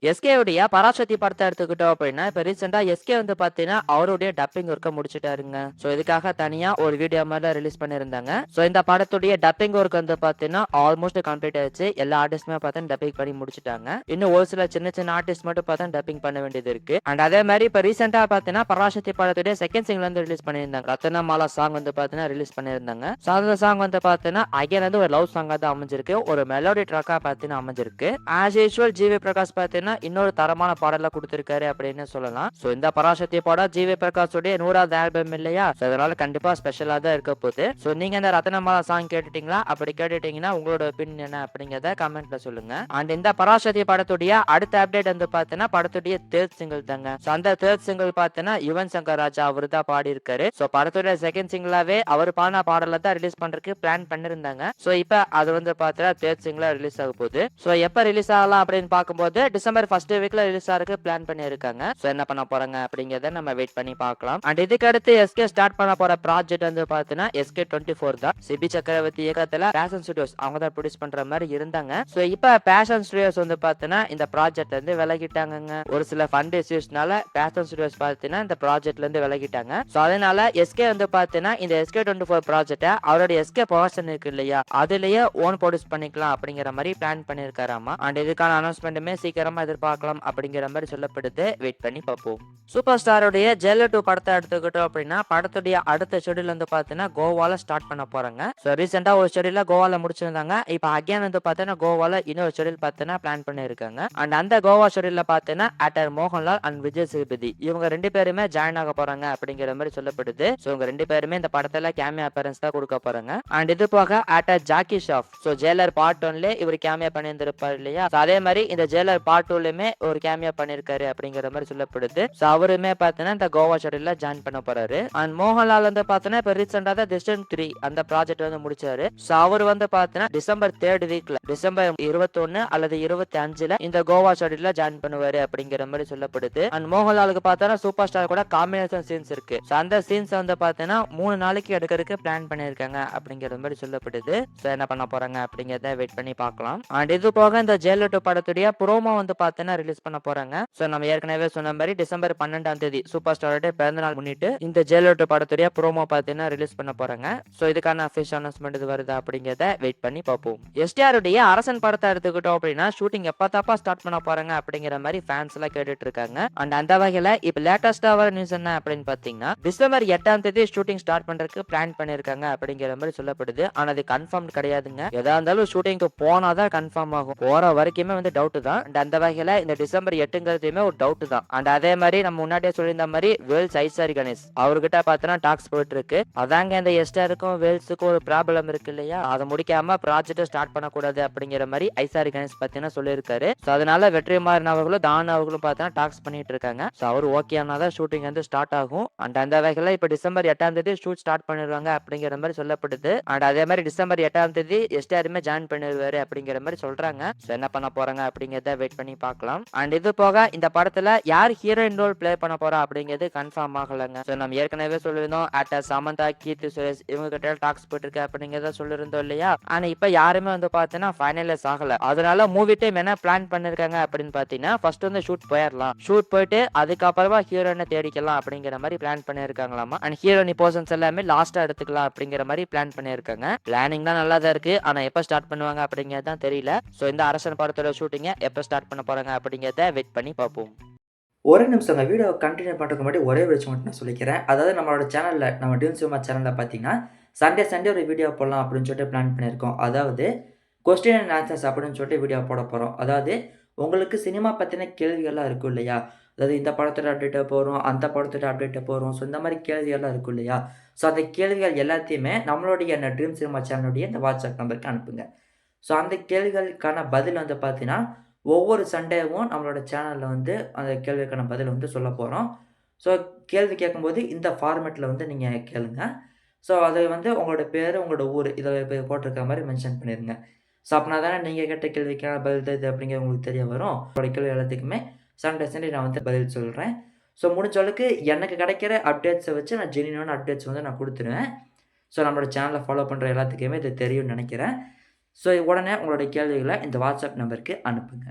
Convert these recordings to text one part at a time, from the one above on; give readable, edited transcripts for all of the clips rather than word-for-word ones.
SK உடைய பராசக்தி படத்தை எடுத்துக்கிட்டோம் அப்படின்னா, இப்ப ரீசெண்டா எஸ்கே வந்து பாத்தீங்கன்னா, அவருடைய டப்பிங் ஒர்க்க முடிச்சுட்டாருங்க. சோ இதுக்காக தனியா ஒரு வீடியோ மாரிலாம் ரிலீஸ் பண்ணியிருந்தாங்க. சோ இந்த படத்துடைய டப்பிங் ஒர்க் வந்து பாத்தீங்கன்னா, ஆல்மோஸ்ட் கம்ப்ளீட் ஆயிருச்சு. எல்லா ஆர்டிஸ்ட்டுமே பாத்தீங்கன்னா டப்பிங் பண்ணி முடிச்சுட்டாங்க. இன்னும் ஒரு சில சின்ன சின்ன ஆர்டிஸ்ட் மட்டும் பாத்தீங்கன்னா டப்பிங் பண்ண வேண்டியது இருக்கு. அண்ட் அதே மாரி இப்ப ரீசெண்டா பாத்தீங்கன்னா, பராசக்தி படத்துடைய செகண்ட் சிங்கிள் வந்து ரிலீஸ் பண்ணியிருந்தாங்க. ரத்தனமாலா சாங் வந்து பாத்தீங்கன்னா ரிலீஸ் பண்ணியிருந்தாங்க. சோ அந்த சாங் வந்து பாத்தீங்கன்னா, அகைன் வந்து ஒரு லவ் சாங்கா தான் அமைஞ்சிருக்கு. ஒரு மெலோடி ட்ராக்கா பாத்தீங்கன்னா அமைஞ்சிருக்கு. ஆஸ் யூசுவல் ஜிவி பிரகாஷ் பாத்தீங்கன்னா, இன்னொரு தரமான பாடல குடுத்திருக்காரு அப்படின்னு சொல்லலாம். சோ இந்த பராசக்தி படம் ஜிவி பிரகாஷோட 100வது ஆல்பம் இல்லையா? சோ அதனால கண்டிப்பா ஸ்பெஷலா தான் இருக்க போகுது. சோ நீங்க இந்த ரத்தனமாலா சாங் கேட்டுட்டீங்களா? அப்படி கேட்டுட்டீங்கன்னா உங்களோட ஒப்பீனியன் என்ன அப்படிங்கறத கமெண்ட்ல சொல்லுங்க. அண்ட் இந்த பராசக்தி படத்துடைய அடுத்த அப்டேட் வந்து பாத்தீங்கன்னா படத்துடைய தேர்ட் சிங்கிள் தாங்க. சோ அந்த தேர்ட் சிங்கிள் பாத்தீங்கன்னா யுவன் சங்கர் ராஜா அவரு தான் பாடி இருக்காரு. சோ படத்துடைய செகண்ட் சிங்கிளாவே அவர் பாடின பாடல தான் ரிலீஸ் பண்றதுக்கு பிளான் பண்ணிருந்தாங்க. சோ இப்ப அது வந்து பாத்தீங்கன்னா தேர்ட் சிங்கிளா ரிலீஸ் ஆக போகுது. சோ எப்ப ரிலீஸ் ஆகலாம் அப்படின்னு பார்க்கும்போது டிசம்பர் ஃபர்ஸ்ட் வீக்ல ரிலீஸ் ஆகிறதுக்கு பிளான் பண்ணியிருக்காங்க. சோ என்ன பண்ண போறாங்க அப்படிங்கறத நம்ம வெயிட் பண்ணி பார்க்கலாம். அண்ட் இதுக்கு அடுத்து எஸ்கே ஸ்டார்ட் பண்ண போற ப்ராஜெக்ட் வந்து பாத்தீங்கன்னா எஸ்கே 24 தான். சிபி சக்கரவர்த்தி இயக்கத்துல பேஷன் ஸ்டுடியோஸ் அவங்க தான் ப்ரொடியூஸ் பண்ற மாதிரி இருந்தாங்க. சோ இப்ப பேஷன் ஸ்டுடியோஸ் வந்து பாத்தீங்கன்னா இந்த ப்ராஜெக்ட்ல இருந்து விலகிட்டாங்க. ஒரு சில ஃபண்ட் இஷ்யூஸ்னால பேஷன் ஸ்டுடியோஸ் பாத்தீங்கன்னா இந்த ப்ராஜெக்ட்ல இருந்து விலகிட்டாங்க. சோ அதனால எஸ்கே வந்து பாத்தீங்கன்னா இந்த எஸ்கே 24 ப்ராஜெக்ட அவரோட எஸ்கே ப்ரொடக்ஷன் இருக்கு இல்லையா, அதுலயே ஓன் ப்ரொடியூஸ் பண்ணிக்கலாம் அப்படிங்கிற மாதிரி பிளான் பண்ணிருக்காராமா. அண்ட் இதுக்கான அனௌன்ஸ்மெண்ட்டுமே சீக்கிரமா எதிர்பார்க்கலாம் அப்படிங்கிற மாதிரி சொல்லப்படுது. வெயிட் பண்ணி பார்ப்போம். சூப்பர் ஸ்டாரோடைய ஜெயிலர் 2 படத்தை எடுத்துக்கிட்டோம் அப்படின்னா படத்துடைய அடுத்த ஷெட்யூல் வந்து பாத்தீங்கன்னா கோவால ஸ்டார்ட் பண்ண போறாங்க. சோ ரீசெண்டா ஒரு ஷெட்யூல கோவால முடிச்சிருந்தாங்க. இப்ப அகைன் வந்து பாத்தீங்கன்னா கோவால இன்னொரு ஷெட்யூல் பாத்தீங்கன்னா பிளான் பண்ணிருக்காங்க. அண்ட் அந்த கோவா ஷெட்யூல்ல பாத்தீங்கன்னா ஆக்டர் மோகன்லால் அண்ட் விஜய் சேதுபதி இவங்க ரெண்டு பேருமே ஜாயின் ஆக போறாங்க அப்படிங்கிற மாதிரி சொல்லப்படுது. சோ இவங்க ரெண்டு பேருமே இந்த படத்துல கேமியோ அப்பியரன்ஸ் தான் கொடுக்க போறாங்க. அண்ட் இது போக actor Jackie Shroff so Jailer part 1ல இவர் கேமியோ பண்ணியிருந்திருப்பாரு இல்லையா, அதே மாதிரி இந்த ஜெயிலர் பார்ட் 2லயுமே ஒரு கேமியோ பண்ணிருக்காரு அப்படிங்கிற மாதிரி சொல்லப்படுது. சோ அவருமே பாத்தீங்கன்னா இந்த கோவா ஷெட்யூல்ல ஜாயின் பண்ண போறாரு. அண்ட் மோகன்லால் வந்து பாத்தீங்கன்னா இப்ப ரீசெண்டா தான் டிஸ்டன் 3 அந்த ப்ராஜெக்ட் வந்து முடிச்சாரு. சோ அவர் வந்து பாத்தீங்கன்னா டிசம்பர் 3rd வீக்ல டிசம்பர் 21 அல்லது 25ல இந்த கோவா ஷெட்யூல்ல ஜாயின் பண்ணுவாரு அப்படிங்கிற மாதிரி சொல்லப்படுது. அண்ட் மோகன்லாலுக்கு பார்த்தா சூப்பர் ஸ்டார் கூட காம்பினேஷன் சீன்ஸ் இருக்கு. சோ அந்த சீன்ஸ் வந்து பாத்தீங்கன்னா 3 நாளைக்கு எடுக்கிறதுக்கு பிளான் பண்ணிருக்காங்க அப்படிங்கிற மாதிரி சொல்லப்படுது. சோ என்ன பண்ண போறாங்க அப்படிங்கறத வெயிட் பண்ணி பார்க்கலாம். அண்ட் இது போக இந்த ஜெயிலர் 2 படத்துடைய ப்ரோமோ வந்து பாத்தீங்கன்னா ரிலீஸ் பண்ண போறாங்க. சோ நம்ம ஏற்கனவே சொன்ன மாதிரி டிசம்பர் 12ஆம் தேதி சூப்பர் ஸ்டாரோட பிறந்த நாள் முன்னிட்டு இந்த ஜெயிலர் 2 படத்துடைய ப்ரோமோ பாத்தீங்கன்னா ரிலீஸ் பண்ண போறாங்க. சோ இதுக்கான அபிஷியல் அனௌன்ஸ்மெண்ட் இது வருதா அப்படிங்கறத வெயிட் பண்ணி பார்ப்போம். எஸ்டிஆர் உடைய அரசன் படத்தை எடுத்துக்கிட்டோம் அப்படின்னா ஷூட்டிங் எப்ப ஸ்டார்ட் பண்ண போறாங்க அப்படிங்கிற மாதிரி ஃபேன்ஸ் எல்லாம் கேட்டுட்டு இருக்காங்க. அண்ட் அந்த வகையில இப்ப லேட்டஸ்டா வர நியூஸ் என்ன அப்படின்னு பாத்தீங்கன்னா டிசம்பர் 8ஆம் தேதி ஷூட்டிங் ஸ்டார்ட் பண்றதுக்கு பிளான் பண்ணிருக்காங்க அப்படிங்கிற மாதிரி சொல்லப்படுது. ஆனா அது கன்ஃபார்ம் கிடையாதுங்க. எதா இருந்தாலும் ஷூட்டிங்க்கு போனாதான் கன்ஃபார்ம் ஆகும். போற வரைக்குமே வந்து டவுட் தான். அண்ட் அந்த வகையில இந்த டிசம்பர் 8ங்கிறதுமே ஒரு டவுட் தான். அண்ட் அதே மாதிரி நம்ம முன்னாடியே சொல்லியிருந்த மாதிரி வேல்ஸ் ஐசாரி கணேஷ் அவர்கிட்ட பார்த்தோன்னா டாக்ஸ் போயிட்டு இருக்கு. அதாங்க இந்த எஸ்டாருக்கும் வேல்ஸுக்கும் ஒரு ப்ராப்ளம் இருக்கு இல்லையா, அதை முடிக்காம ப்ராஜெக்ட் ஸ்டார்ட் பண்ணக்கூடாது அப்படிங்கிற மாதிரி ஐசாரி கணேஷ் பார்த்தீங்கன்னா சொல்லியிருக்காரு. ஸோ அதனால வெற்றிமாறன் அவர்களும் தான அவர்களும் பார்த்தீங்கன்னா டாக்ஸ் பண்ணிட்டு இருக்காங்க. ஸோ அவர் ஓகே ஆனாதான் ஷூட்டிங் வந்து ஸ்டார்ட் ஆகும். அண்ட் அந்த வகையில இப்ப டிசம்பர் 8ஆம் தேதி ஷூட் ஸ்டார்ட் பண்ணிடுவாங்க அப்படிங்கிற மாதிரி சொல்லப்படுது. அண்ட் அதே மாதிரி டிசம்பர் 8ஆம் தேதி எஸ்டாருமே ஜாயின் பண்ணிடுவாரு அப்படிங்கிற மாதிரி சொல்றாங்க. ஸோ என்ன பண்ண போறாங்க அப்படிங்கறத வெயிட் பண்ணி பார்க்கலாம். அண்ட் இது போக இந்த படத்துல யார் ஹீரோயின் ரோல் பிளே பண்ண போறா அப்படிங்கிறது கன்ஃபார்ம் ஆகலங்க. சோ நம்ம ஏற்கனவே சொல்லியிருந்தோம் ஆக்டர் சமந்தா, கீர்த்தி சுரேஷ் இவங்க கிட்ட டாக்ஸ் போயிட்டு இருக்கு அப்படிங்கறத சொல்லியிருந்தோம் இல்லையா. ஆனா இப்ப யாருமே வந்து பாத்தீங்கன்னா ஃபைனலைஸ் ஆகல. அதனால மூவி டைம் என்ன பிளான் பண்ணிருக்காங்க அப்படின்னு பாத்தீங்கன்னா ஃபர்ஸ்ட் வந்து ஷூட் போயிடலாம், ஷூட் போயிட்டு அதுக்கப்புறமா ஹீரோயினை தேடிக்கலாம் அப்படிங்கிற மாதிரி பிளான் பண்ணிருக்காங்களாமா. அண்ட் ஹீரோயினி போர்ஷன்ஸ் எல்லாமே லாஸ்டா எடுத்துக்கலாம் அப்படிங்கிற மாதிரி பிளான் பண்ணிருக்காங்க. பிளானிங் தான் நல்லா தான் இருக்கு. ஆனா எப்ப ஸ்டார்ட் பண்ணுவாங்க அப்படிங்கிறது தான் தெரியல. சோ இந்த அரசன் படத்தோட ஷூட்டிங்க எப்ப ஸ்டார்ட் பண்ண போறாங்க அப்படிங்கறத வெயிட் பண்ணி பார்ப்போம். ஒரு நிமிஷங்க. வீடியோ கன்டின்யூ பண்ணுறதுக்கு முன்னாடி ஒரே ஒரு விஷயம் மட்டும் நான் சொல்லிக்கிறேன். அதாவது நம்மளோட சேனல்ல நம்ம டியூன் சினிமா சேனல்ல பார்த்தீங்கன்னா, சண்டே ஒரு வீடியோ போடலாம் அப்படின்னு சொல்லிட்டு பிளான் பண்ணியிருக்கோம். அதாவது கொஸ்டின் அண்ட் ஆன்சர்ஸ் அப்படின்னு சொல்லிட்டு வீடியோ போட போறோம். அதாவது உங்களுக்கு சினிமா பத்தின கேள்விகள்லாம் இருக்கும் இல்லையா? அதாவது இந்த படத்தோட அப்டேட்ட போடுறோம், அந்த படத்தோட அப்டேட்ட போடுறோம். ஸோ இந்த மாரி கேள்விகள்லாம் இருக்கும் இல்லையா? ஸோ அந்த கேள்விகள் எல்லாத்தையுமே நம்மளுடைய அந்த ட்ரீம் சினிமா சேனலுடைய இந்த வாட்ஸ்அப் நம்பருக்கு அனுப்புங்க. ஸோ அந்த கேள்விகளுக்கான பதில் வந்து பார்த்தீங்கன்னா, ஒவ்வொரு சண்டேவும் நம்மளோட சேனல்ல வந்து அந்த கேள்விக்கான பதில வந்து சொல்லப் போறோம். ஸோ கேள்வி கேட்கும்போது இந்த ஃபார்மேட்ல வந்து நீங்க கேளுங்க. ஸோ அது வந்து உங்களோட பேரு, உங்களோட ஊரு இதில இப்ப போட்டிருக்க மாரி மென்ஷன் பண்ணிருங்க. ஸோ அப்பனா தானே நீங்க கேட்ட கேள்விக்கான பதில் தான் இது அப்படிங்கிறது உங்களுக்கு தெரிய வரும். உங்களோட கேள்வி எல்லாத்துக்குமே சண்டே நான் வந்து பதில் சொல்றேன். ஸோ முடிஞ்ச அளவுக்கு எனக்கு கிடைக்கிற அப்டேட்ஸ வச்சு நான் ஜென்யூனான அப்டேட்ஸ் வந்து நான் குடுத்துருவேன். ஸோ நம்மளோட சேனல ஃபாலோ பண்ற எல்லாத்துக்குமே இது தெரியும்னு நெனைக்கிறேன். ஸோ உடனே உங்களுடைய கேள்விகள இந்த வாட்ஸ்அப் நம்பருக்கு அனுப்புங்க.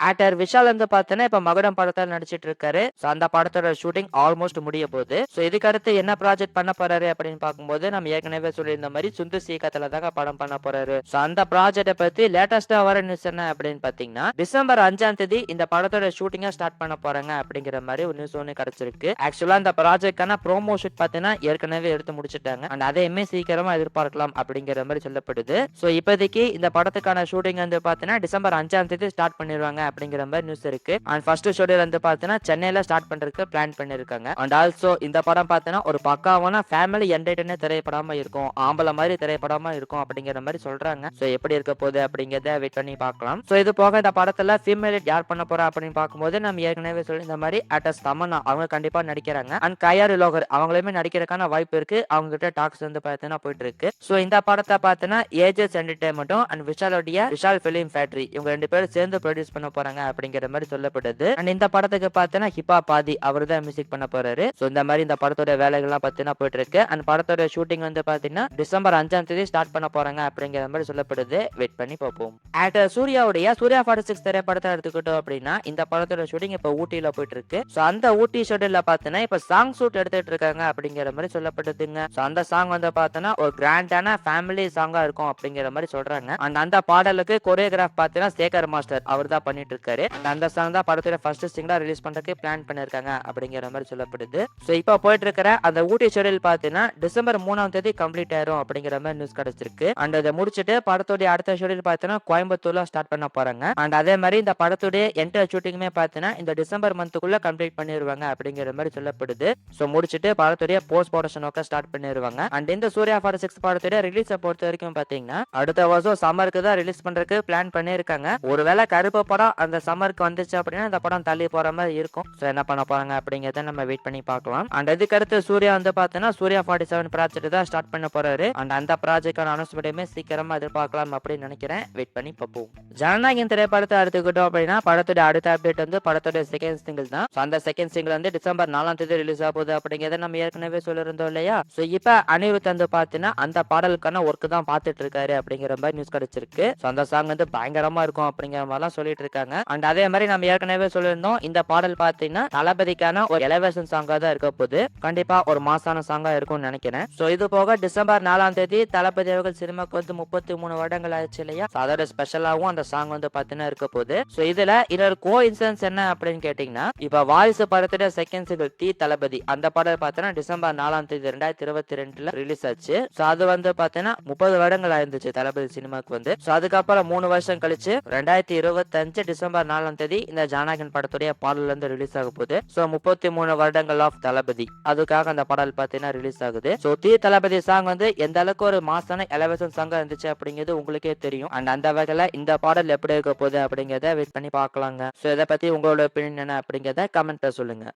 ஆக்டர் விஷால் வந்து பாத்தீங்கன்னா இப்ப மகுடம் படத்துல நடிச்சிட்டு இருக்காரு. சோ அந்த படத்தோட ஷூட்டிங் ஆல்மோஸ்ட் முடிய போகுது. சோ இதுக்கு அடுத்து என்ன ப்ராஜெக்ட் பண்ண போறாரு அப்படின்னு பார்க்கும்போது நம்ம ஏற்கனவே சொல்லியிருந்த மாதிரி சுந்தர் சி கத்துல தாங்க படம் பண்ண போறாரு. சோ அந்த ப்ராஜெக்ட பத்தி லேட்டஸ்டா வர நியூஸ் என்ன அப்படின்னு பாத்தீங்கன்னா டிசம்பர் 5ஆம் தேதி இந்த படத்தோட ஷூட்டிங்கா ஸ்டார்ட் பண்ண போறாங்க அப்படிங்கிற மாதிரி ஒரு நியூஸ் ஒன்று கிடைச்சிருக்கு. ஆக்சுவலா இந்த ப்ராஜெக்டான ப்ரோமோ ஷூட் பாத்தீங்கன்னா ஏற்கனவே எடுத்து முடிச்சிட்டாங்க. அண்ட் அதையுமே சீக்கிரமா எதிர்பார்க்கலாம் அப்படிங்கிற மாதிரி சொல்லப்படுது. சோ இப்போதைக்கு இந்த படத்துக்கான ஷூட்டிங் வந்து பாத்தீங்கன்னா டிசம்பர் 5ஆம் தேதி ஸ்டார்ட் பண்ணிடுவாங்க அப்படிங்கிற மாதிரி நியூஸ் இருக்கு. அண்ட் ஃபர்ஸ்ட் ஷெட்யூல் வந்து பாத்தீங்கன்னா சென்னையில ஸ்டார்ட் பண்றதுக்கு பிளான் பண்ணிருக்காங்க. அண்ட் ஆல்சோ இந்த படம் பாத்தீங்கன்னா ஒரு பக்காவான ஃபேமிலி என்டர்டைனர் திரைப்படமா இருக்கும், ஆம்பளை மாதிரி திரைப்படமா இருக்கும் அப்படிங்கிற மாதிரி சொல்றாங்க. சோ எப்படி இருக்க போகுது அப்படிங்கறத வெயிட் பண்ணி பார்க்கலாம். சோ இது போக இந்த படத்துல ஃபீமேல் யார் பண்ண போறா அப்படின்னு பார்க்கும்போது நம்ம ஏற்கனவே சொல்லி இந்த மாதிரி ஆக்டர்ஸ் தமன்னா அவங்க கண்டிப்பா நடிக்கிறாங்க. அண்ட் கயாரு லோகர் அவங்களுமே நடிக்கிறதுக்கான வாய்ப்பு இருக்கு. அவங்க கிட்ட டாக்ஸ் வந்து பாத்தீங்கன்னா போயிட்டு இருக்கு. சோ இந்த படத்தை பாத்தீங்கன்னா ஏஜஸ் என்டர்டைன்மெண்ட்டும் அண்ட் விஷாலோடைய விஷால் பிலிம் ஃபேக்டரி இவங்க 2 பேரும் சேர்ந்து ப்ரொடியூஸ் பண்ண போறாங்க அப்படிங்கிற மாதிரி சொல்லப்படுது. அண்ட் இந்த படத்துக்கு பாத்தீங்கன்னா ஹிப்பா பாதி அவர் தான் மியூசிக் பண்ண போறாரு. சோ இந்த மாதிரி இந்த படத்தோட வேலைகள்லாம் பாத்தீங்கன்னா போயிட்டு இருக்கு. அண்ட் படத்தோட ஷூட்டிங் வந்து பாத்தீங்கன்னா டிசம்பர் 5ஆம் தேதி ஸ்டார்ட் பண்ண போறாங்க அப்படிங்கிற மாதிரி சொல்லப்படுது. வெயிட் பண்ணி பார்ப்போம். ஆக்டர் சூர்யாவுடைய சூர்யா 46 திரைப்படத்தை எடுத்துக்கிட்டோம் அப்படின்னா இந்த படத்தோட ஷூட்டிங் இப்ப ஊட்டியில போயிட்டு இருக்கு. சோ அந்த ஊட்டி ஷெட்யூல்ல பாத்தீங்கன்னா இப்ப சாங் ஷூட் எடுத்துட்டு இருக்காங்க அப்படிங்கிற மாதிரி சொல்லப்படுதுங்க. சோ அந்த சாங் வந்து பாத்தீங்கன்னா ஒரு கிராண்டான ஃபேமிலி சாங்கா இருக்கும் அப்படிங்கிற மாதிரி சொல்றாங்க. அண்ட் அந்த பாடலுக்கு கொரியோகிராஃப் பாத்தீங்கன்னா சேகர் மாஸ்டர் அவர் தான் பண்ணிட்டு இருக்காரு. அந்த சாங் தான் படத்தோட ஃபர்ஸ்ட் சிங்கிளா ரிலீஸ் பண்றதுக்கு பிளான் பண்ணிருக்காங்க அப்படிங்கிற மாதிரி சொல்லப்படுது. சோ இப்ப போயிட்டு இருக்கிற அந்த ஊட்டி ஷெட்யூல் பாத்தீங்கன்னா டிசம்பர் 3ஆம் தேதி கம்ப்ளீட் ஆயிரும் அப்படிங்கிற மாதிரி நியூஸ் கிடைச்சிருக்கு. அண்ட் அதை முடிச்சிட்டு படத்தோட அடுத்த ஷெட்யூல் பாத்தீங்கன்னா கோயம்புத்தூர்ல ஸ்டார்ட் பண்ண போறாங்க. அண்ட் அதே மாதிரி இந்த படத்துடைய என்டையர் ஷூட்டிங்குமே பாத்தீங்கன்னா இந்த டிசம்பர் மந்த்துக்குள்ள கம்ப்ளீட் பண்ணிடுவாங்க அப்படிங்கிற மாதிரி சொல்லப்படுது. சோ முடிச்சிட்டு படத்துடைய போஸ்ட் ப்ரொடக்ஷன் ஒர்க்க ஸ்டார்ட் பண்ணிடுவாங்க. அண்ட் இந்த சூர்யா 46 படத்துடைய ரிலீஸை பொறுத்த வரைக்கும் பாத்தீங்கன்னா அடுத்த வருஷம் சம்மருக்கு தான் ரிலீஸ் பண்றதுக்கு பிளான் பண்ணிருக்காங்க. ஒருவேளை கருப்பு படம் அந்த சம்மருக்கு வந்துச்சு அப்படின்னா இந்த படம் தள்ளி போற மாதிரி இருக்கும். சோ என்ன பண்ண போறாங்க அப்படிங்கறத நம்ம வெயிட் பண்ணி பார்க்கலாம். அண்ட் அதுக்கு அடுத்து சூர்யா வந்து பாத்தீங்கன்னா சூர்யா 47 ப்ராஜெக்ட் தான் ஸ்டார்ட் பண்ண போறாரு. அண்ட் அந்த ப்ராஜெக்டான அனௌன்ஸ்மெண்ட்டுமே சீக்கிரமா எதிர்பார்க்கலாம் அப்படின்னு நினைக்கிறேன். வெயிட் பண்ணி பார்ப்போம். ஜனநாயகன் திரைப்படத்தை எடுத்துக்கிட்டோம் அப்படின்னா படத்தோட அடுத்த அப்டேட் வந்து படத்தோட செகண்ட் சிங்கிள் தான். அந்த செகண்ட் சிங்கிள் வந்து டிசம்பர் 4ஆம் தேதி ரிலீஸ் ஆக போகுது அப்படிங்கறத நம்ம ஏற்கனவே சொல்லியிருந்தோம் இல்லையா. சோ இப்ப அனிருத் வந்து பாத்தீங்கன்னா அந்த பாடலுக்கான ஒர்க் தான் பாத்துட்டு இருக்காரு அப்படிங்கிற மாதிரி நியூஸ் கிடைச்சிருக்கு. சோ அந்த சாங் வந்து பயங்கரமா இருக்கும் அப்படிங்கிற மாதிரிலாம் சொல்லிட்டு இருக்காங்க. அண்ட் அதே மாதிரி நம்ம ஏற்கனவே சொல்லியிருந்தோம் இந்த பாடல் பாத்தீங்கன்னா தளபதிக்கான ஒரு எலவேஷன் சாங்கா தான் இருக்க போகுது. கண்டிப்பா ஒரு மாசான சாங்கா இருக்கும்னு நினைக்கிறேன். சோ இது போக டிசம்பர் 4ஆம் தேதி தளபதி அவர்கள் சினிமாக்கு வந்து 33 வருடங்கள் ஆயிடுச்சு இல்லையா. அதோட ஸ்பெஷலாவும் அந்த சாங் வந்து பாத்தீங்கன்னா இருக்க போகுது. சோ இதுல இன்னொரு கோ இன்சிடென்ஸ் என்ன அப்படின்னு கேட்டீங்கன்னா இப்ப வாரிசு படத்தோட செகண்ட் சிங்கிள் தி தளபதி அந்த படம் பாத்தீங்கன்னா டிசம்பர் 4ஆம் தேதி 2022ல ரிலீஸ் ஆச்சு. சோ அது வந்து பாத்தீங்கன்னா 30 வருடங்கள் ஆயிருந்துச்சு தளபதி சினிமாக்கு வந்து. சோ அதுக்கப்புறம் 3 வருஷம் கழிச்சு 2025 டிசம்பர் 4ஆம் தேதி இந்த ஜனநாயகன் படத்துடைய பாடல் வந்து ரிலீஸ் ஆக போகுது. சோ 33 வருடங்கள் ஆஃப் தளபதி அதுக்காக அந்த பாடல் பாத்தீங்கன்னா ரிலீஸ் ஆகுது. சோ தி தளபதி சாங் வந்து எந்த அளவுக்கு ஒரு மாசான எலவேஷன் சாங்கா இருந்துச்சு அப்படிங்கிறது உங்களுக்கே தெரியும். அண்ட் அந்த வகையில இந்த பாடல் எப்படி இருக்க போகுது அப்படிங்கறத வெயிட் பண்ணி பார்க்கலாங்க. சோ இதை பத்தி உங்களோட ஒப்பீனியன் என்ன அப்படிங்கறத கமெண்ட்ல சொல்லுங்க.